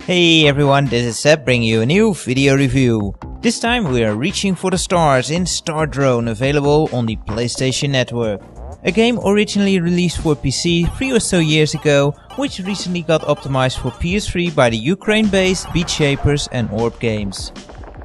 Hey everyone, this is Seb bringing you a new video review. This time we are reaching for the stars in StarDrone, available on the PlayStation Network. A game originally released for PC 3 or so years ago, which recently got optimized for PS3 by the Ukraine-based Beat Shapers and Orb Games.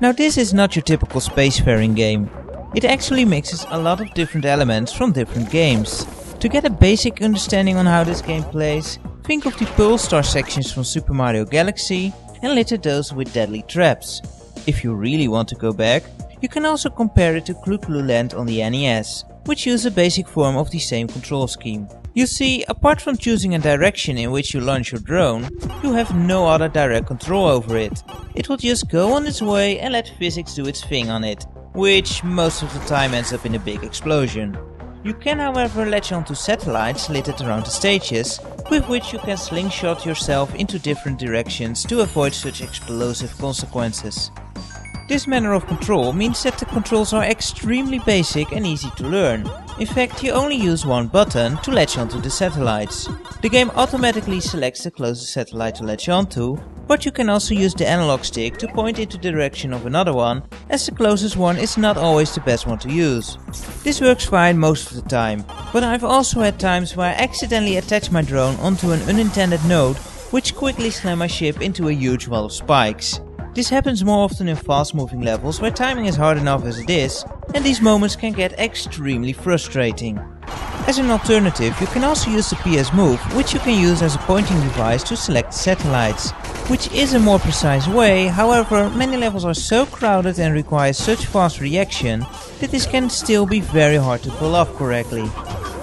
Now this is not your typical spacefaring game. It actually mixes a lot of different elements from different games. To get a basic understanding on how this game plays, think of the Pearl Star sections from Super Mario Galaxy and litter those with deadly traps. If you really want to go back, you can also compare it to Clu Clu Land on the NES, which use a basic form of the same control scheme. You see, apart from choosing a direction in which you launch your drone, you have no other direct control over it. It will just go on its way and let physics do its thing on it, which most of the time ends up in a big explosion. You can however latch onto satellites littered around the stages, with which you can slingshot yourself into different directions to avoid such explosive consequences. This manner of control means that the controls are extremely basic and easy to learn. In fact, you only use one button to latch onto the satellites. The game automatically selects the closest satellite to latch onto, but you can also use the analog stick to point into the direction of another one, as the closest one is not always the best one to use. This works fine most of the time, but I've also had times where I accidentally attach my drone onto an unintended node, which quickly slam my ship into a huge wall of spikes. This happens more often in fast moving levels where timing is hard enough as it is, and these moments can get extremely frustrating. As an alternative, you can also use the PS Move, which you can use as a pointing device to select satellites, which is a more precise way. However, many levels are so crowded and require such fast reaction that this can still be very hard to pull off correctly.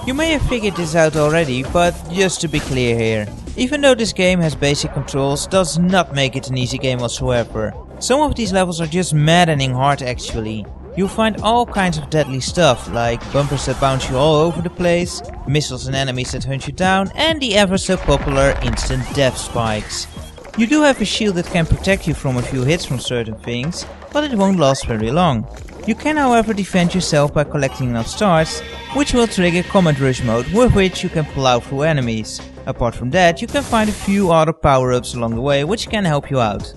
You may have figured this out already, but just to be clear here, even though this game has basic controls, does not make it an easy game whatsoever. Some of these levels are just maddening hard actually. You'll find all kinds of deadly stuff, like bumpers that bounce you all over the place, missiles and enemies that hunt you down, and the ever so popular instant death spikes. You do have a shield that can protect you from a few hits from certain things, but it won't last very long. You can however defend yourself by collecting enough stars, which will trigger Command Rush mode, with which you can plow through enemies. Apart from that, you can find a few other power-ups along the way which can help you out.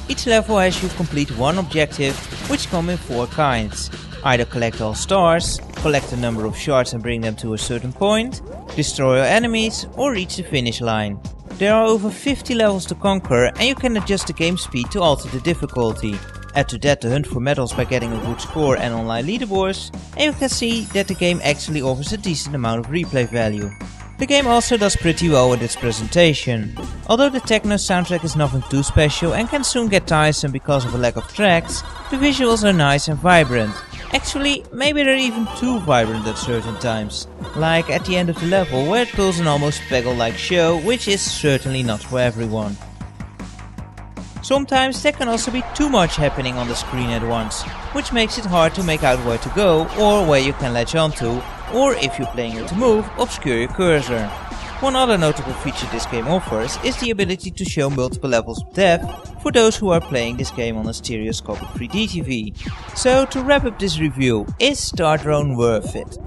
Each level has you complete one objective, which come in 4 kinds. Either collect all stars, collect a number of shards and bring them to a certain point, destroy your enemies, or reach the finish line. There are over 50 levels to conquer, and you can adjust the game speed to alter the difficulty. Add to that the hunt for medals by getting a good score and online leaderboards, and you can see that the game actually offers a decent amount of replay value. The game also does pretty well with its presentation. Although the techno soundtrack is nothing too special and can soon get tiresome because of a lack of tracks, the visuals are nice and vibrant. Actually, maybe they're even too vibrant at certain times, like at the end of the level where it pulls an almost Peggle-like show, which is certainly not for everyone. Sometimes there can also be too much happening on the screen at once, which makes it hard to make out where to go or where you can latch onto, or if you're playing with the move, obscure your cursor. One other notable feature this game offers is the ability to show multiple levels of depth for those who are playing this game on a stereoscopic 3D TV. So to wrap up this review, is StarDrone worth it?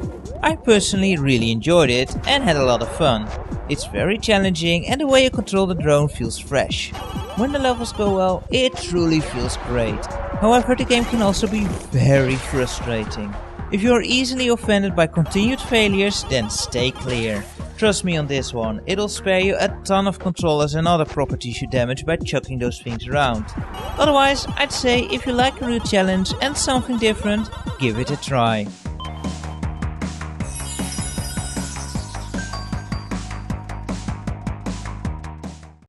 I personally really enjoyed it and had a lot of fun. It's very challenging and the way you control the drone feels fresh. When the levels go well, it truly feels great. However, the game can also be very frustrating. If you are easily offended by continued failures, then stay clear. Trust me on this one, it'll spare you a ton of controllers and other properties you damage by chucking those things around. Otherwise, I'd say if you like a real challenge and something different, give it a try.